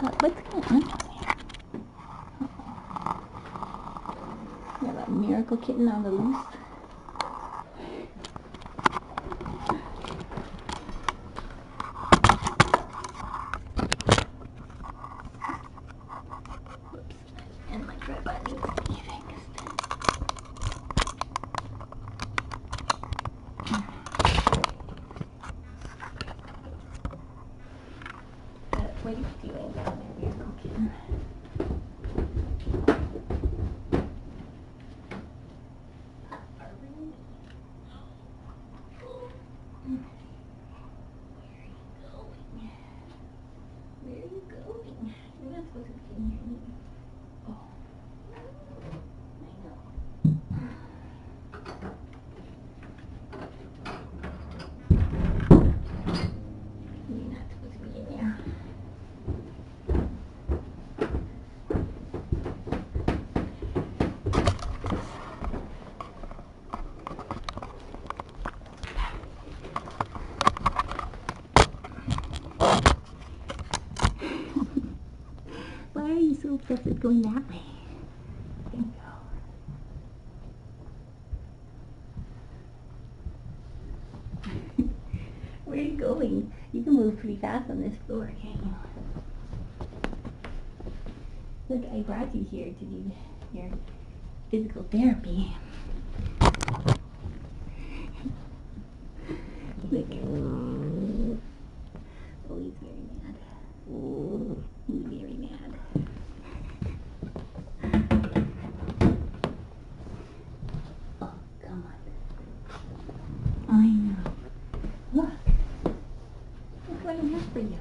What's going on down there? You have a miracle kitten on the loose. And my red button is leaving. What are you doing down there, miracle kitten? Where are you going? You're not supposed to be in here either. Oh. I know. You're not supposed to be in there. Why are you so obsessed with going that way? There you go. Where are you going? You can move pretty fast on this floor, can't you? Look, I brought you here to do your physical therapy. Look. Oh, he's very mad. He's very mad. Oh, come on. I know. Look. Look what I have for you.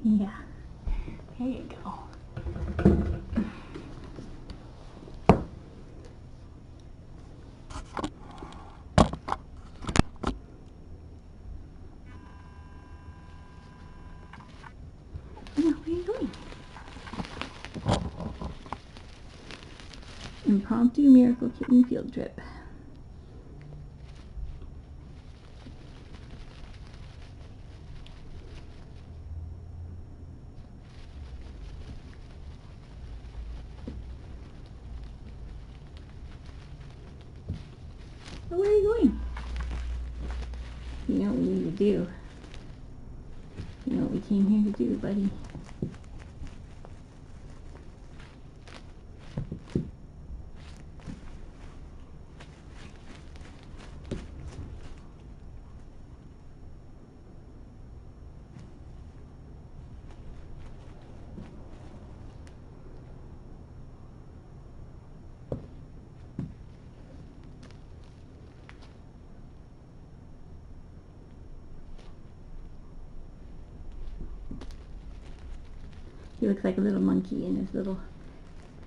Yeah, there you go. Now, where are you going? Impromptu miracle kitten field trip. So where are you going? You know what we need to do. You know what we came here to do, buddy. He looks like a little monkey in his little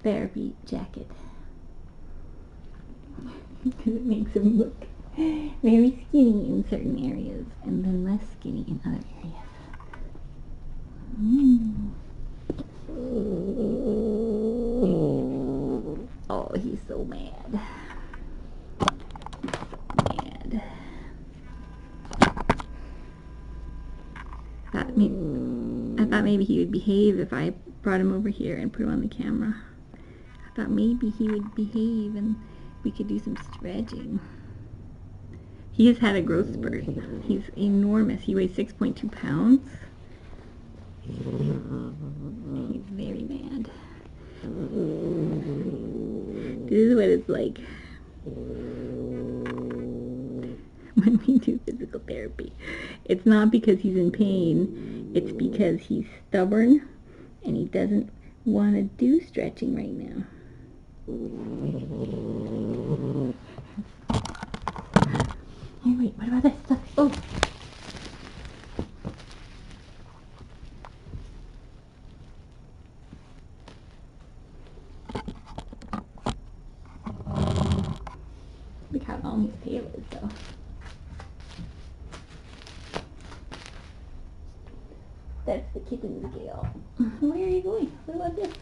therapy jacket. Because it makes him look very skinny in certain areas and then less skinny in other areas. Oh, he's so mad. Mad. I thought maybe he would behave if I brought him over here and put him on the camera. I thought maybe he would behave and we could do some stretching. He has had a growth spurt. He's enormous. He weighs 6.2 pounds. He's very mad. This is what it's like when we do physical therapy. It's not because he's in pain. It's because he's stubborn and he doesn't want to do stretching right now. Hey, wait, what about this stuff? Oh! That's the kitten's scale. Where are you going? What about this?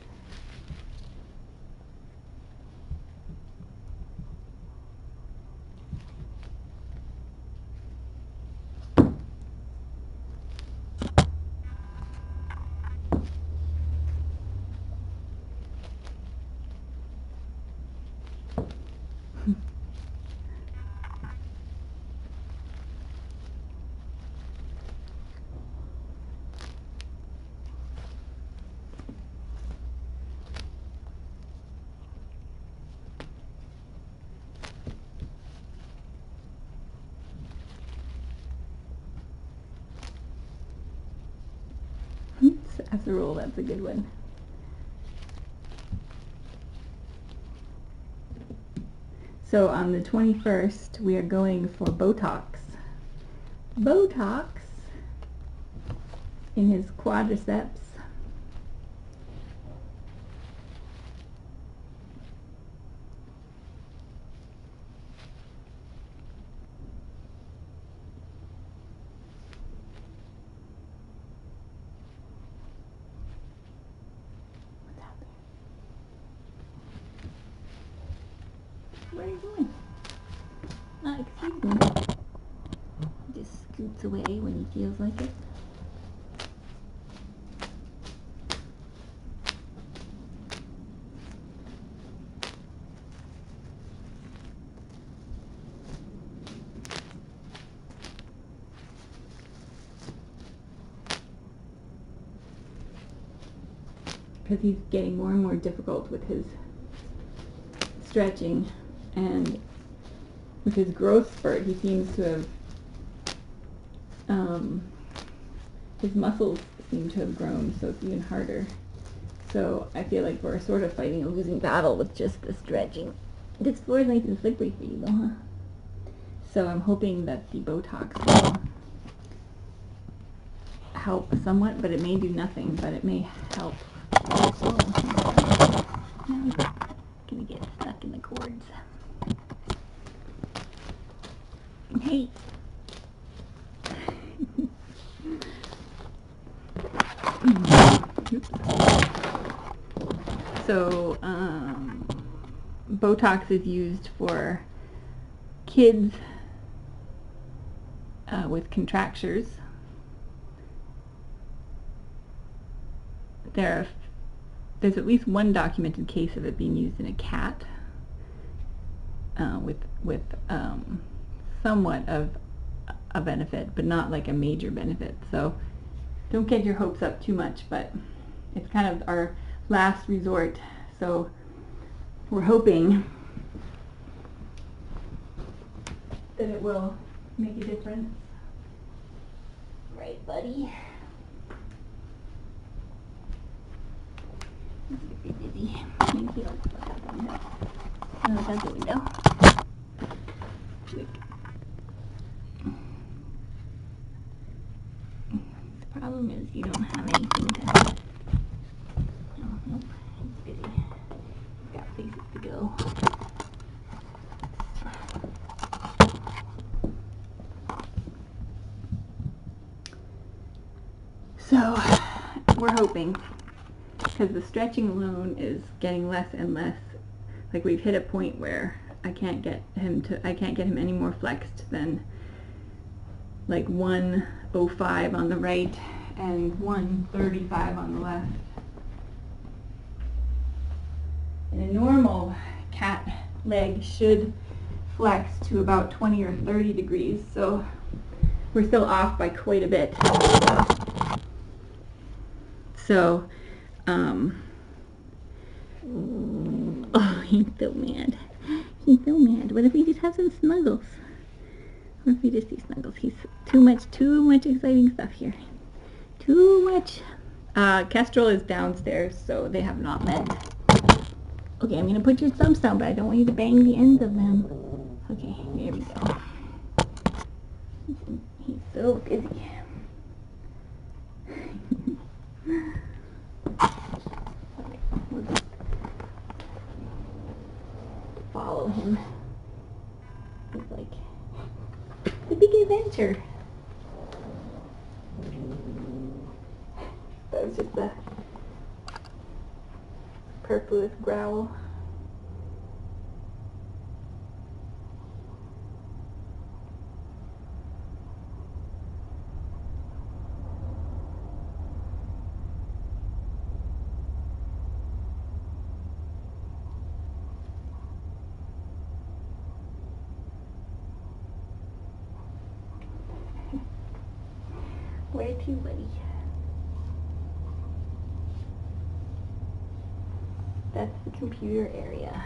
As a rule, that's a good one. So on the 21st, we are going for Botox. Botox in his quadriceps. Where are you going? Excuse me. He just scoots away when he feels like it. Because he's getting more and more difficult with his stretching, and with his growth spurt he seems to have his muscles seem to have grown, so it's even harder. So I feel like we're sort of fighting a losing battle with just the stretching. This floor is nice and slippery for you though, huh? So I'm hoping that the Botox will help somewhat, but it may do nothing, but it may help. Oh, now he's gonna get stuck in the cords. Hey. So, Botox is used for kids with contractures. There's at least one documented case of it being used in a cat with somewhat of a benefit, but not like a major benefit. So don't get your hopes up too much, but it's kind of our last resort. So we're hoping that it will make a difference. Right, buddy? It's very busy. Maybe I'll look out the window. I'll look out the window. Quick. The problem is you don't have anything to... Oh, nope. It's busy. He's got places to go. So, we're hoping, because the stretching alone is getting less and less. Like, we've hit a point where I can't get him any more flexed than like 105 on the right and 135 on the left. And a normal cat leg should flex to about 20 or 30 degrees, so we're still off by quite a bit. So, oh, he's so mad. He's so mad. What if we just have some snuggles? What if we just do snuggles? He's too much exciting stuff here. Too much. Kestrel is downstairs, so they have not met. Okay, I'm gonna put your thumbs down, but I don't want you to bang the ends of them. Okay, there we go. He's so busy. We'll just follow him. It's like the big adventure. just the purplish growl. Where to, buddy? That's the computer area.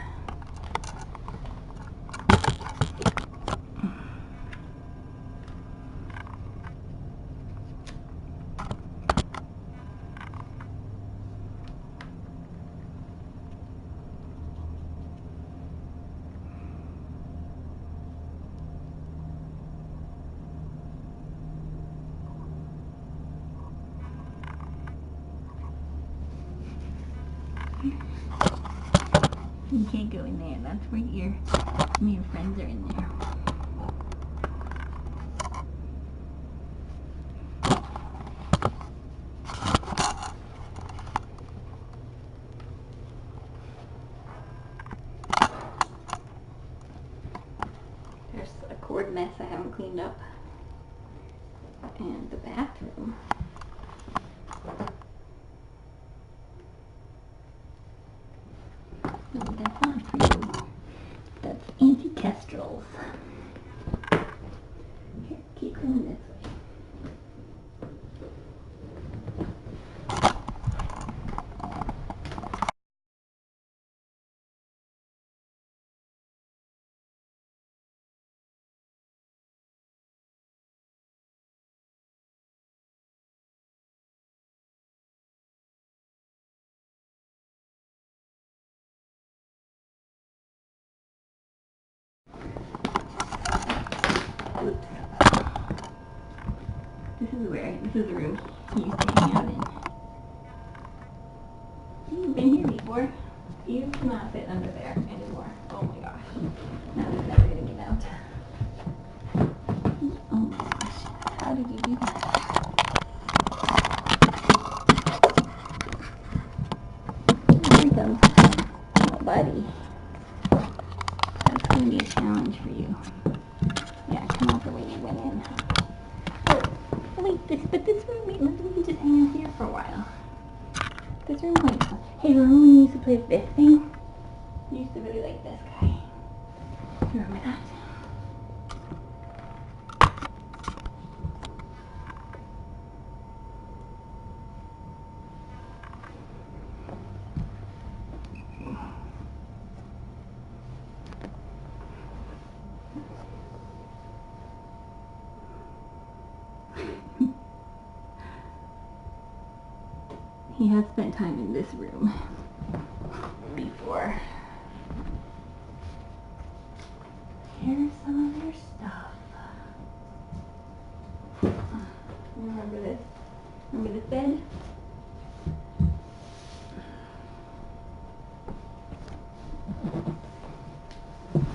You can't go in there. That's where your friends are in there. There's a cord mess I haven't cleaned up. And the bathroom. No, that's not for you. That's anti-kestrels. Here, keep going this way. Oops. This is the room he used to hang out in. You've been here before. You cannot fit under there anymore. Oh my gosh. Now he's never gonna get out. Oh my gosh. How did you do that? Here he comes. Oh buddy. That's gonna be a challenge for you. Yeah, come out the way you went in. Oh, wait, this room, we can just hang out here for a while. This room might be fun. Hey, remember when you used to play with this thing? You used to really like this guy. You remember that? He has spent time in this room before. Here's some of your stuff. You remember this? Remember this bed?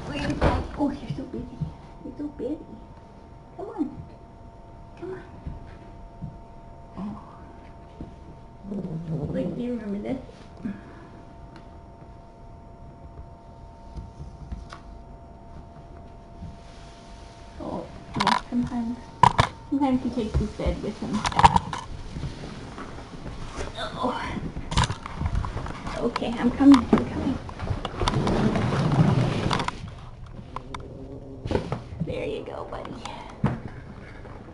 Where's that? Oh, you're so busy. You're so busy. Come on. Come on. Like, do you remember this? Oh, yeah, sometimes he takes his bed with him. Oh. Okay, I'm coming. There you go, buddy.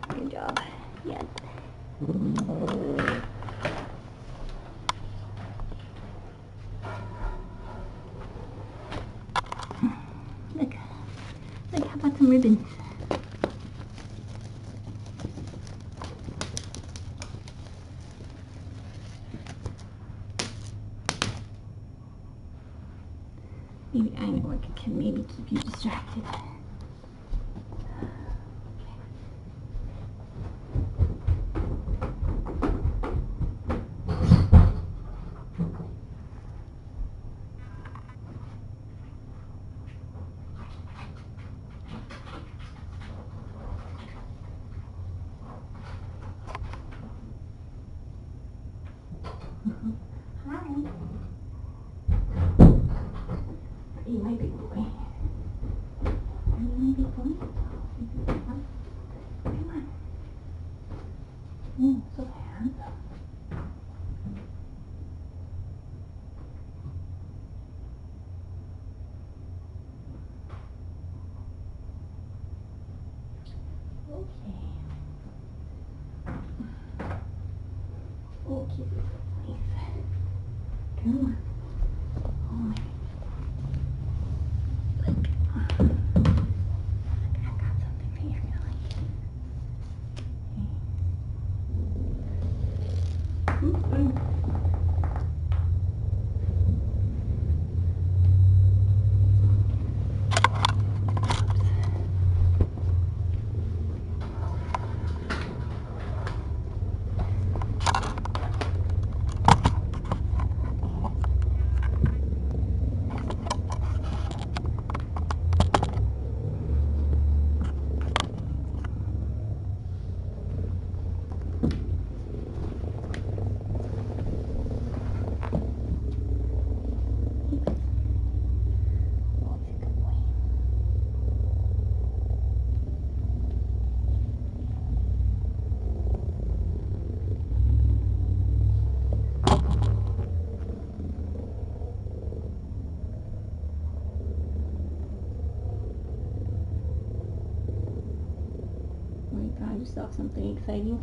Good job. Yeah. Look, how about some ribbons? Maybe I know what can maybe keep you distracted. Hi. Hey, my big boy. Are you my big boy? Come on. So handsome. Okay. Okay, please. Come on. Oh my. Look. I got something for you, really. Okay. Oh my God, I just saw something exciting.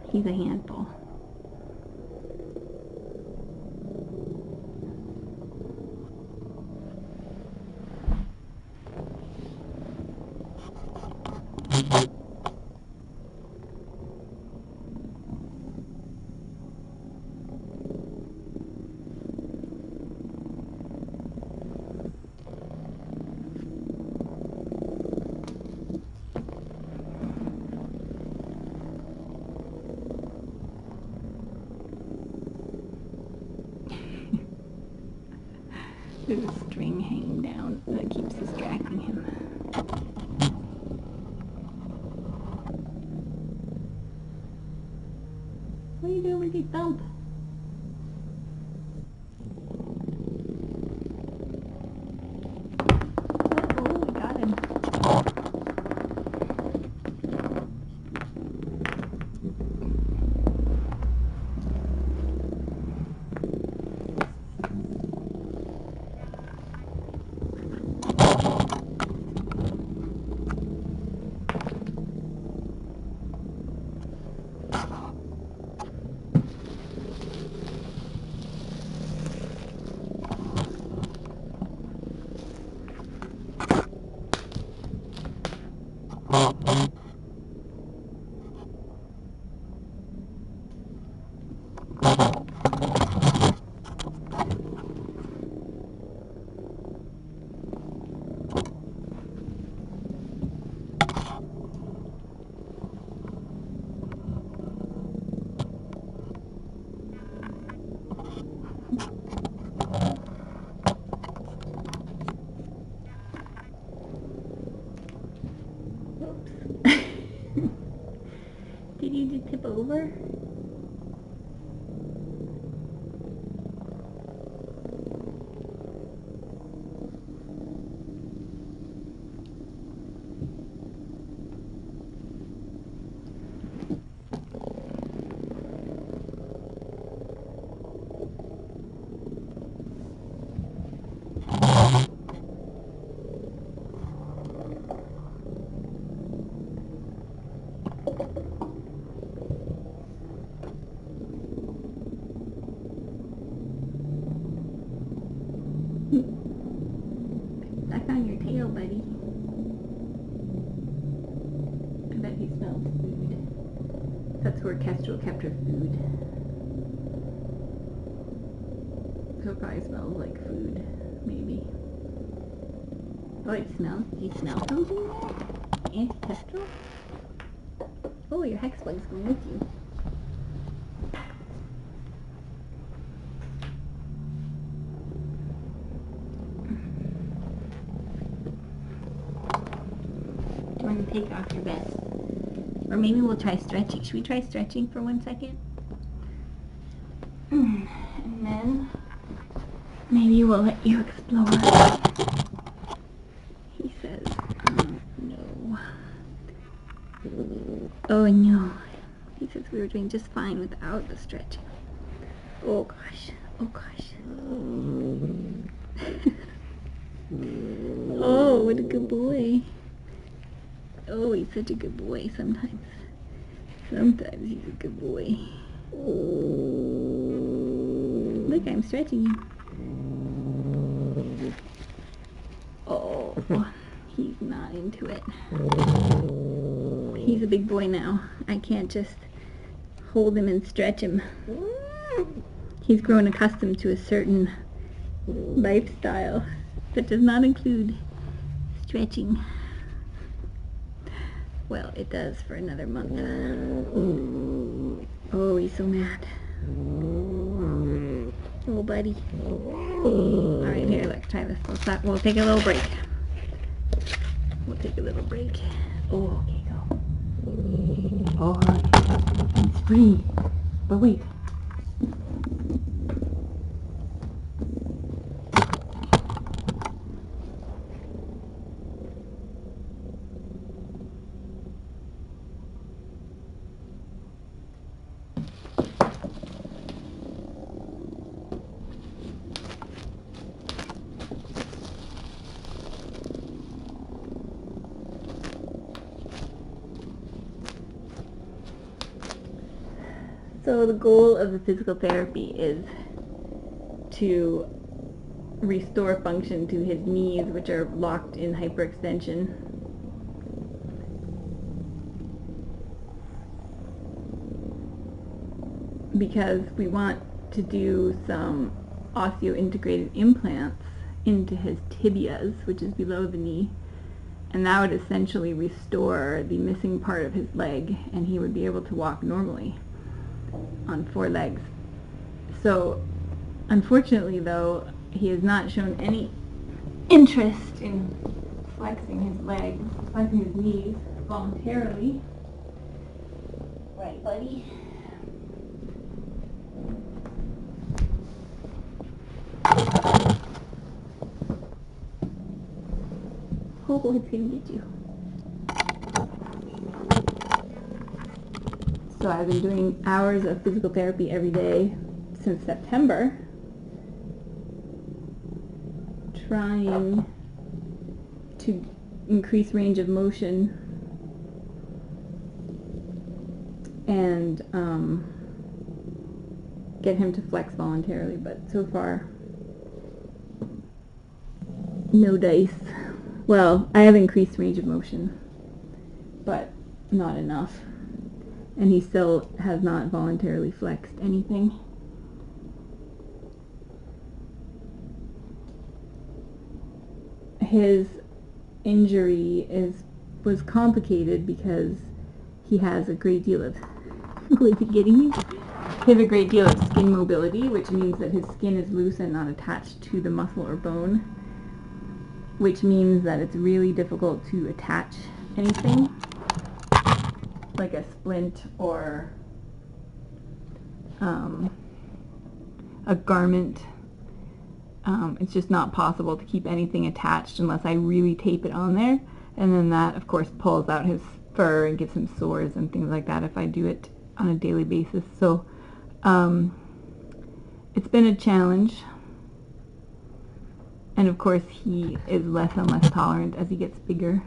He's a handful. There's a string hanging down that keeps distracting him. What are you doing with your thumb? Oh, we got him. Did you just tip over? Back on your tail, buddy. I bet he smells food. That's where Kestrel kept her food. So it probably smells like food, maybe. Oh, it smells. Do you smell something there? Anti-Kestrel? Oh, your hex bug's going with you. Do you want to take off your vest? Or maybe we'll try stretching. Should we try stretching for 1 second? And then maybe we'll let you explore. He says, no. Oh no. He says we were doing just fine without the stretching. Oh gosh. Oh gosh. Oh, what a good boy. Oh, he's such a good boy sometimes. Sometimes he's a good boy. Look, I'm stretching you. Oh, he's not into it. He's a big boy now. I can't just hold him and stretch him. He's grown accustomed to a certain lifestyle that does not include stretching. Well, it does for another month. Oh, he's so mad. Oh, buddy. Alright, here, let's try this. We'll take a little break. We'll take a little break. Oh, okay, go. Oh, it's free. But wait. So the goal of the physical therapy is to restore function to his knees, which are locked in hyperextension. Because we want to do some osseointegrated implants into his tibias, which is below the knee, and that would essentially restore the missing part of his leg, and he would be able to walk normally on 4 legs. So unfortunately though, he has not shown any interest in flexing his legs, flexing his knees voluntarily. Right, buddy? Oh, it's gonna get you. So I've been doing hours of physical therapy every day since September, trying to increase range of motion and get him to flex voluntarily, but so far no dice. Well, I have increased range of motion, but not enough. And he still has not voluntarily flexed anything. His injury was complicated because he has a great deal of he has a great deal of skin mobility, which means that his skin is loose and not attached to the muscle or bone, which means that it's really difficult to attach anything like a splint or a garment. It's just not possible to keep anything attached unless I really tape it on there, and then that of course pulls out his fur and gives him sores and things like that if I do it on a daily basis. So it's been a challenge, and of course he is less and less tolerant as he gets bigger.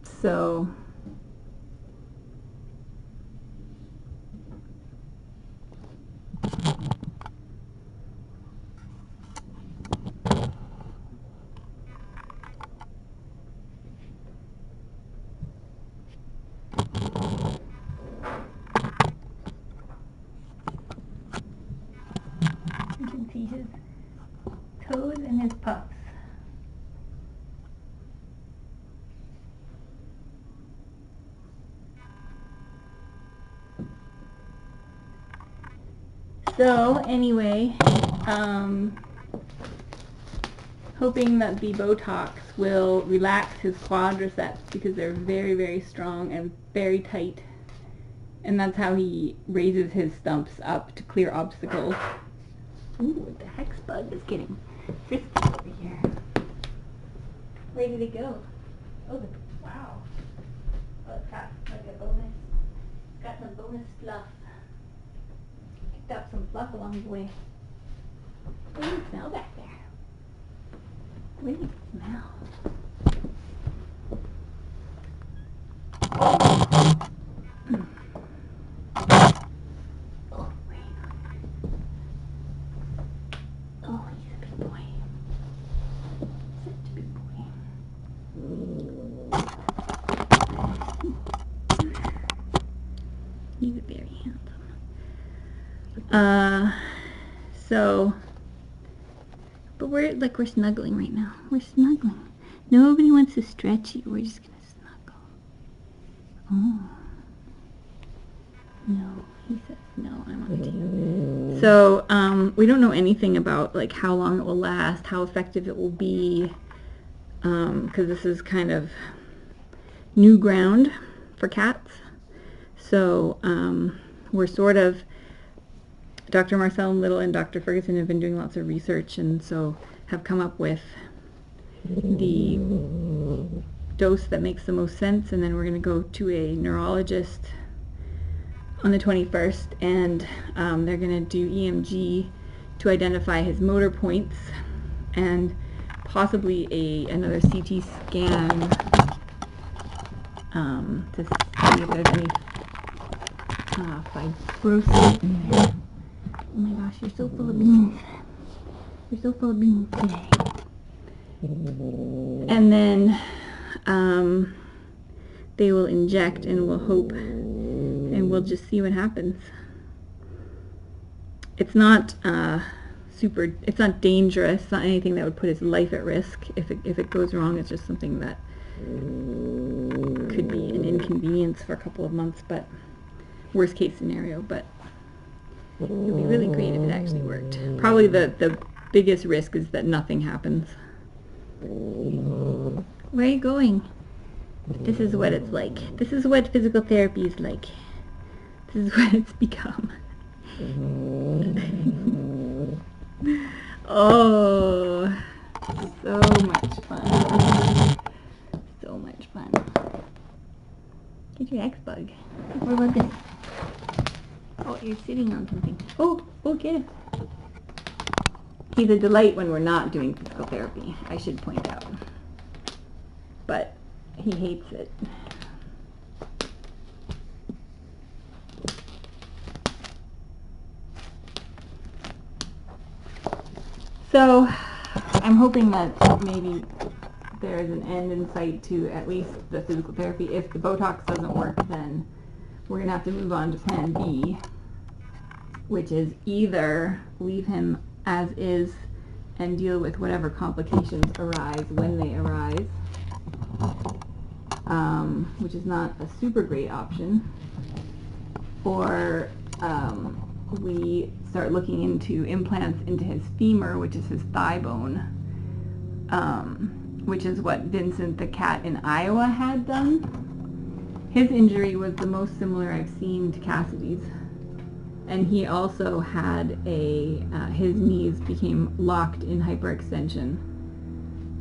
So see his toes and his pups. So anyway, hoping that the Botox will relax his quadriceps because they're very, very strong and very tight. And that's how he raises his stumps up to clear obstacles. Ooh, the hex bug is getting frisky over here. Where did it go? Oh, wow. Oh, it's got like a bonus. It's got some bonus fluff. Picked up some fluff along the way. What do you smell back there? What do you smell? Oh, wait. Oh, he's a big boy. Such a big boy. He's very handsome. But we're snuggling right now. We're snuggling. Nobody wants to stretch you. We're just gonna snuggle. Oh. No, he says no, I'm on TV. So, we don't know anything about like how long it will last, how effective it will be, because this is kind of new ground for cats. So, we're sort of, Dr. Marcel Little and Dr. Ferguson have been doing lots of research and so have come up with the dose that makes the most sense, and then we're going to go to a neurologist on the 21st, and they're going to do EMG to identify his motor points and possibly another CT scan to see if there's any fibrosis in there. Oh my gosh, you're so full of beans. You're so full of beans today. And then they will inject, and we'll hope, and we'll just see what happens. It's not it's not dangerous. It's not anything that would put his life at risk. If it goes wrong, it's just something that could be an inconvenience for a couple of months, but worst case scenario. But it would be really great if it actually worked. Probably the biggest risk is that nothing happens. Where are you going? This is what it's like. This is what physical therapy is like. This is what it's become. Oh, so much fun. So much fun. Get your X-Bug. What about this? Oh, you're sitting on something. Oh, get it. He's a delight when we're not doing physical therapy, I should point out. But he hates it. So, I'm hoping that maybe there is an end in sight to at least the physical therapy. If the Botox doesn't work, then we're going to have to move on to plan B, which is either leave him as is and deal with whatever complications arise when they arise, which is not a super great option, or we start looking into implants into his femur, which is his thigh bone, which is what Vincent the cat in Iowa had done. His injury was the most similar I've seen to Cassidy's, and he also had his knees became locked in hyperextension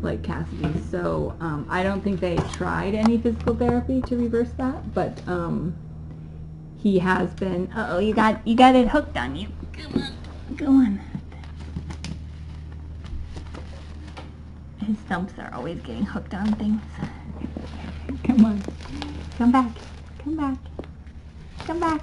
like Cassidy's. So I don't think they tried any physical therapy to reverse that, but he has been. Uh-oh, you got it hooked on you. Come on, go on. His stumps are always getting hooked on things. Come on, come back, come back, come back.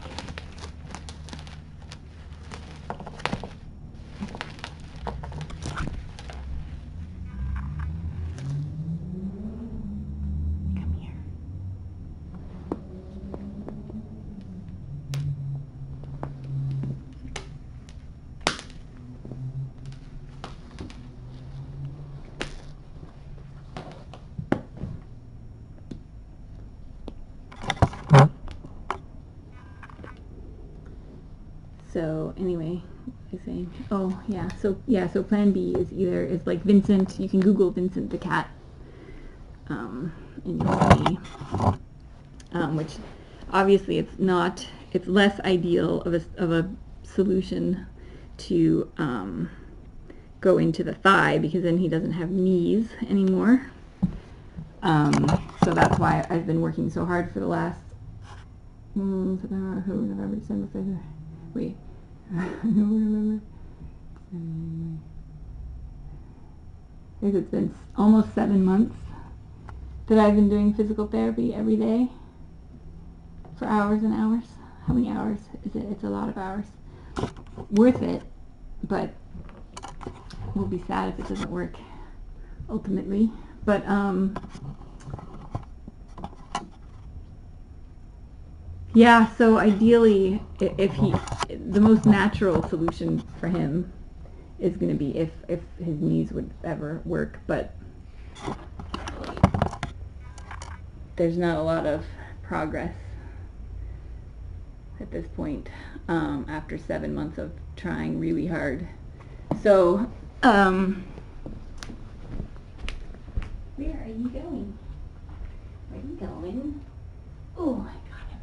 So anyway, what was I saying? Oh yeah, so plan B is like Vincent. You can Google Vincent the cat, and you'll see, which obviously it's less ideal of a solution to go into the thigh, because then he doesn't have knees anymore. So that's why I've been working so hard for the last November, December, February. Wait, I don't remember. I guess it's been almost 7 months that I've been doing physical therapy every day for hours and hours. How many hours is it? It's a lot of hours. Worth it, but we'll be sad if it doesn't work ultimately. But yeah, so ideally, the most natural solution for him is going to be if his knees would ever work, but there's not a lot of progress at this point after 7 months of trying really hard. So where are you going? Where are you going? Oh, I got him.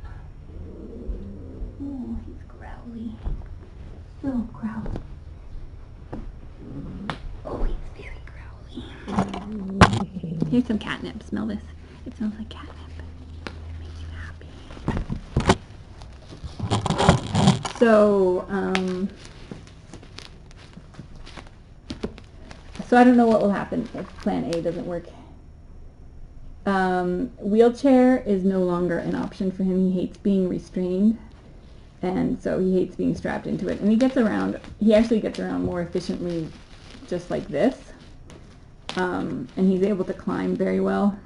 Oh, he's growly. So growly. Oh, he's very growly. Here's some catnip. Smell this. It smells like catnip. It makes you happy. So, so I don't know what will happen if plan A doesn't work. Wheelchair is no longer an option for him. He hates being restrained, and so he hates being strapped into it. And he actually gets around more efficiently just like this. And he's able to climb very well.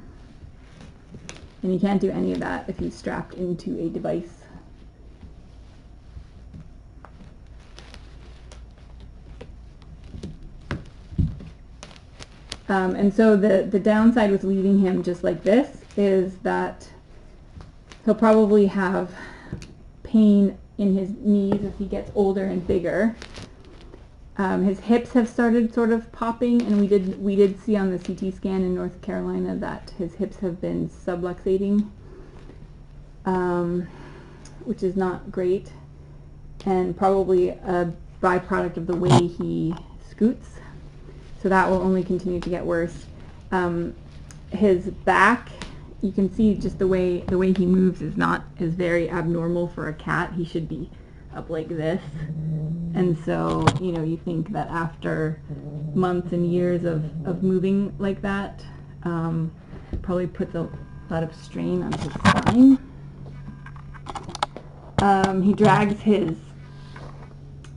And he can't do any of that if he's strapped into a device. And so the downside with leaving him just like this is that he'll probably have pain in his knees as he gets older and bigger. His hips have started sort of popping, and we did see on the CT scan in North Carolina that his hips have been subluxating, which is not great, and probably a byproduct of the way he scoots. So that will only continue to get worse. His back, you can see just the way he moves is very abnormal for a cat. He should be up like this. And so, you think that after months and years of moving like that, probably puts a lot of strain on his spine. He drags his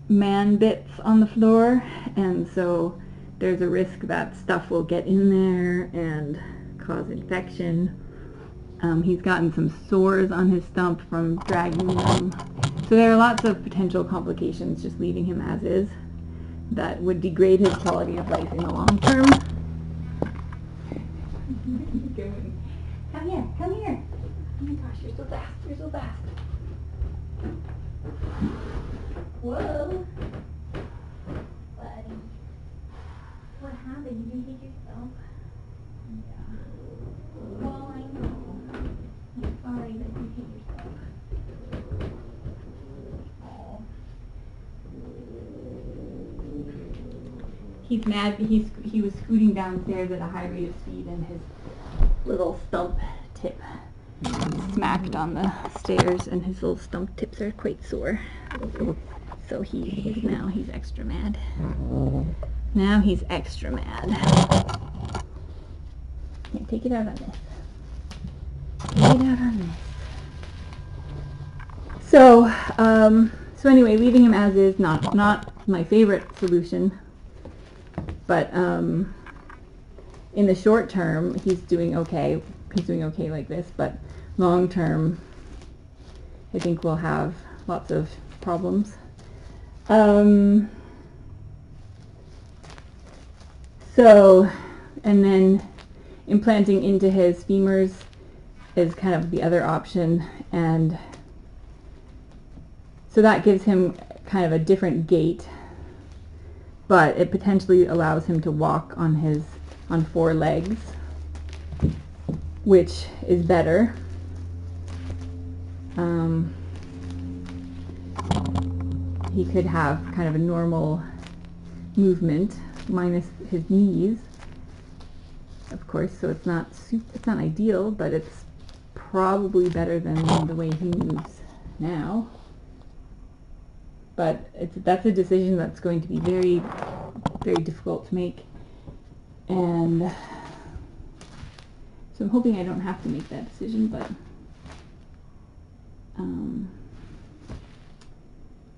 man bits on the floor, and so there's a risk that stuff will get in there and cause infection. He's gotten some sores on his stump from dragging them. So there are lots of potential complications just leaving him as is that would degrade his quality of life in the long term. Come here, come here. Oh my gosh, you're so fast, you're so fast. Whoa. Buddy. What happened? You didn't hit yourself? Yeah. Well, I know. I'm sorry that you hit yourself. Oh. He's mad. He was scooting downstairs at a high rate of speed, and his little stump tip smacked on the stairs, and his little stump tips are quite sore. So he's extra mad. Now he's extra mad. Here, take it out on this. Take it out on this. So, so anyway, leaving him as is, not my favorite solution. But in the short term, he's doing okay. He's doing okay like this. But long term, I think we'll have lots of problems. So, and then implanting into his femurs is kind of the other option, and so that gives him kind of a different gait, but it potentially allows him to walk on 4 legs, which is better. He could have kind of a normal movement minus his knees, of course, so it's not ideal, but it's probably better than the way he moves now. But that's a decision that's going to be very, very difficult to make, and so I'm hoping I don't have to make that decision, but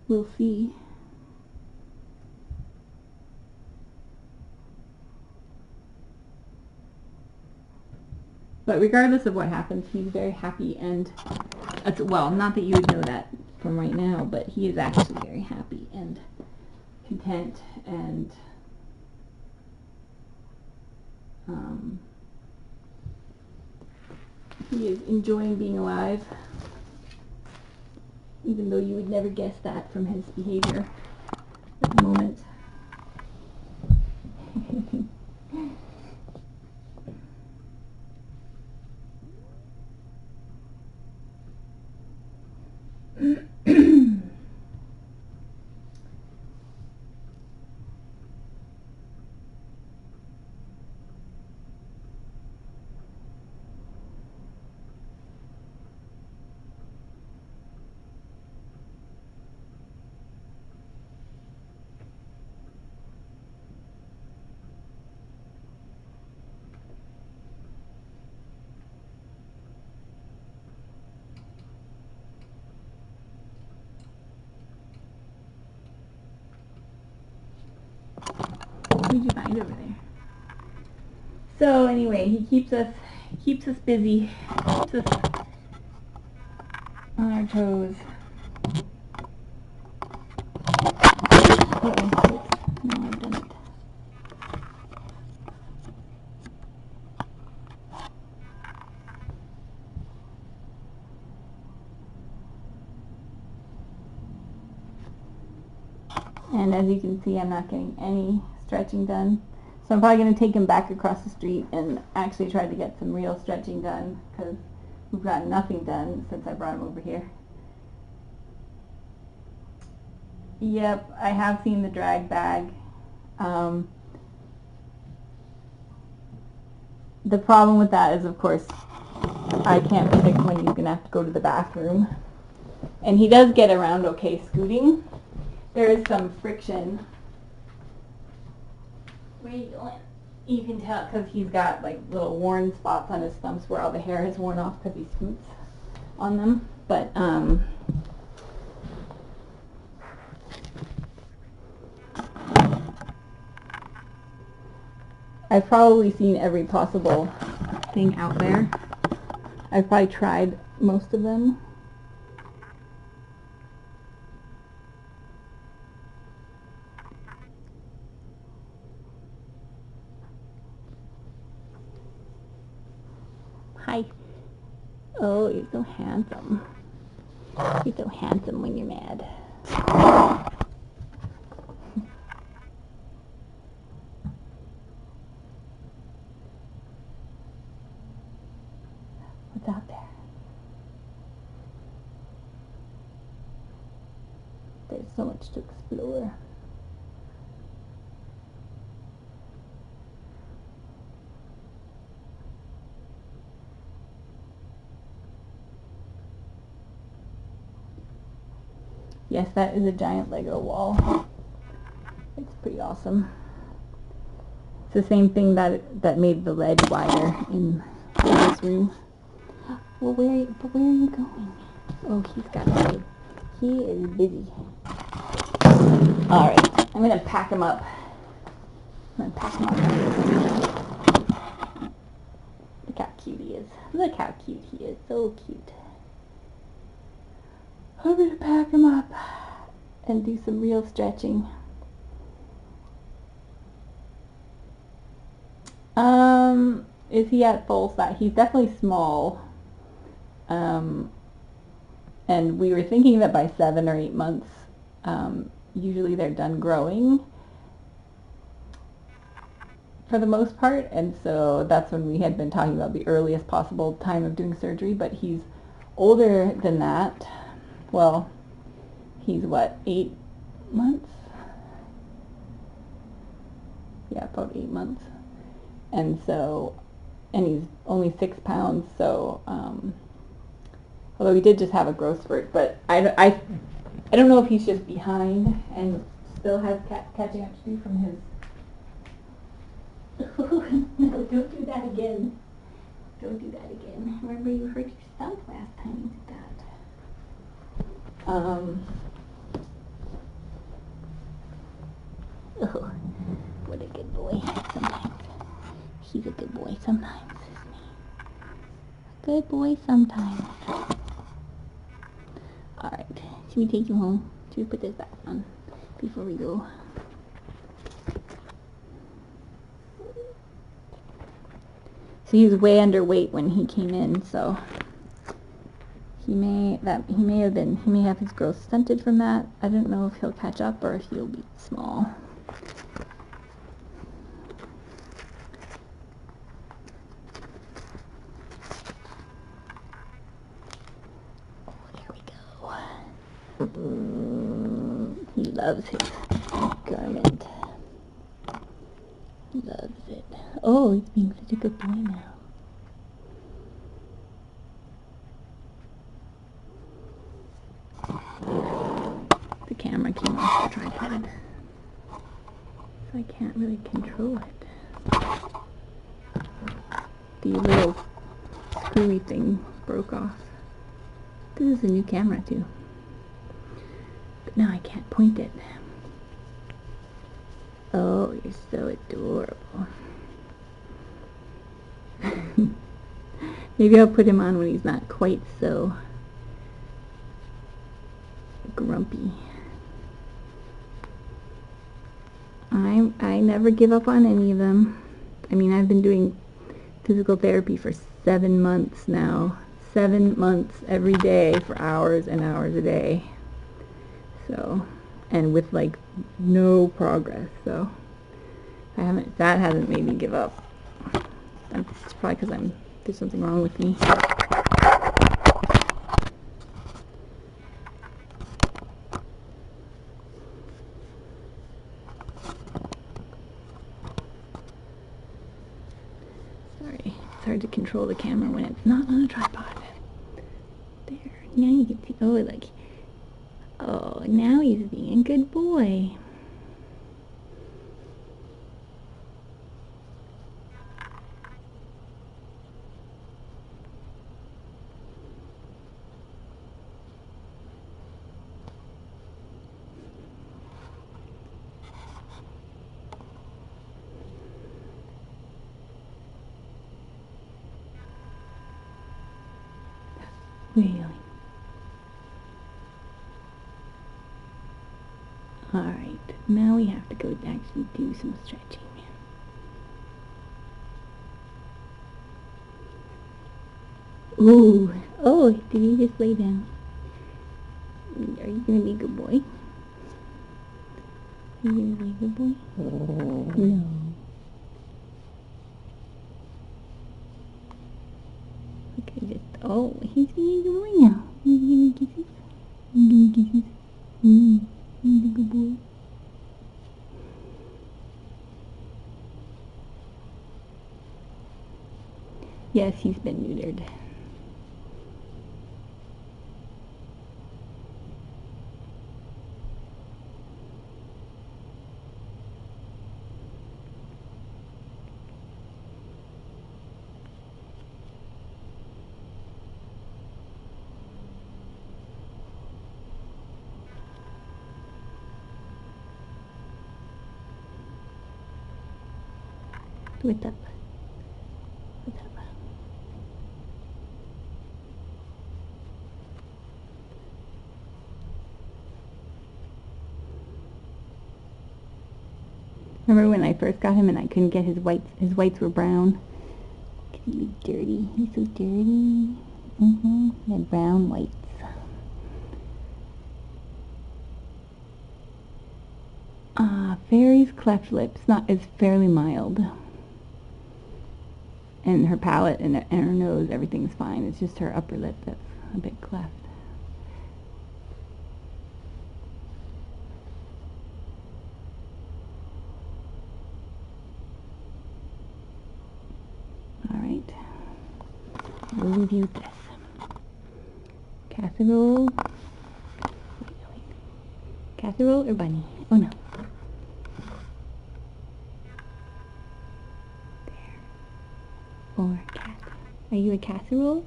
we'll see. But regardless of what happens, he's very happy, and well, not that you would know that from right now, but he is actually very happy and content, and he is enjoying being alive, even though you would never guess that from his behavior at the moment. What did you find over there? So anyway, he keeps us busy, keeps us on our toes. Uh-oh, oops. No, I've done it. And as you can see, I'm not getting any stretching done. So I'm probably going to take him back across the street and actually try to get some real stretching done, because we've got nothing done since I brought him over here. Yep, I have seen the drag bag. The problem with that is, of course, I can't predict when he's going to have to go to the bathroom. And he does get around okay scooting. There is some friction. Where are you going? You can tell because he's got like little worn spots on his stumps where all the hair has worn off because he scoots on them. But I've probably seen every possible thing out there. I've probably tried most of them. Hi. Oh, you're so handsome. You're so handsome when you're mad. What's out there? There's so much to explore. Yes, that is a giant Lego wall. It's pretty awesome. It's the same thing that made the ledge wider in this room. Well, where are you going? Oh, he's got to go. He is busy. Alright, I'm going to pack him up. Look how cute he is. Look how cute he is. So cute. I'm going to pack him up and do some real stretching. Is he at full size? He's definitely small. And we were thinking that by 7 or 8 months, Usually they're done growing for the most part, and so that's when we had been talking about the earliest possible time of doing surgery, but he's older than that. Well, he's what, 8 months? Yeah, about 8 months. And so, and he's only 6 pounds, so although he did just have a growth spurt, but I don't know if he's just behind and still has catching up to do from his. No, don't do that again. Don't do that again. Remember, you hurt your stump last time you did that. Oh, what a good boy. Sometimes he's a good boy. Sometimes, isn't he? A good boy sometimes. All right. Should we take you home? Should we put this back on before we go? So he was way underweight when he came in, so he may have his growth stunted from that. I don't know if he'll catch up or if he'll be small. He loves his garment. Loves it. Oh, he's being such a good boy now. The camera came off the tripod, so I can't really control it. The little screwy thing broke off. This is a new camera too. Now I can't point it. Oh, you're so adorable. Maybe I'll put him on when he's not quite so grumpy. I never give up on any of them. I mean, I've been doing physical therapy for 7 months now. 7 months every day for hours and hours a day. So, and with like no progress, so that hasn't made me give up. It's probably because there's something wrong with me. Sorry, it's hard to control the camera when it's not on a tripod. There, now you can see, oh, now he's being a good boy. Really. Alright, now we have to go actually do some stretching. Ooh, oh, did you just lay down? Are you gonna be a good boy? Are you gonna be a good boy? No. Okay, oh, he's being a good boy now. He's giving kisses. He's giving kisses. He's a good boy. Yes, he's been neutered. What's up? What's up? Remember when I first got him and I couldn't get his whites? His whites were brown. He was dirty. He's so dirty. He had brown whites. Fairy's cleft lip is fairly mild. And her palate and her nose, everything's fine. It's just her upper lip that's a bit cleft. Alright. We'll review this. Casserole. Wait. Casserole or bunny? Oh no. Or cat. Are you a casserole?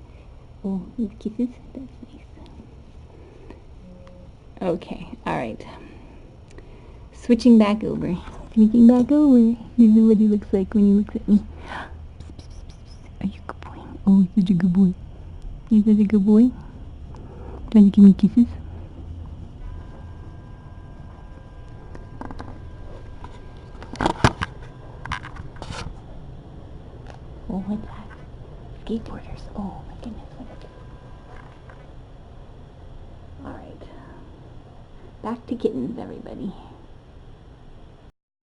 Oh, with kisses? That's nice. Okay, alright. Switching back over. Switching back over. This is what he looks like when he looks at me. Are you a good boy? Oh, he's such a good boy. He's such a good boy. Trying to give me kisses? Oh, what's that? Skateboarders. Oh my goodness. Alright. Back to kittens, everybody.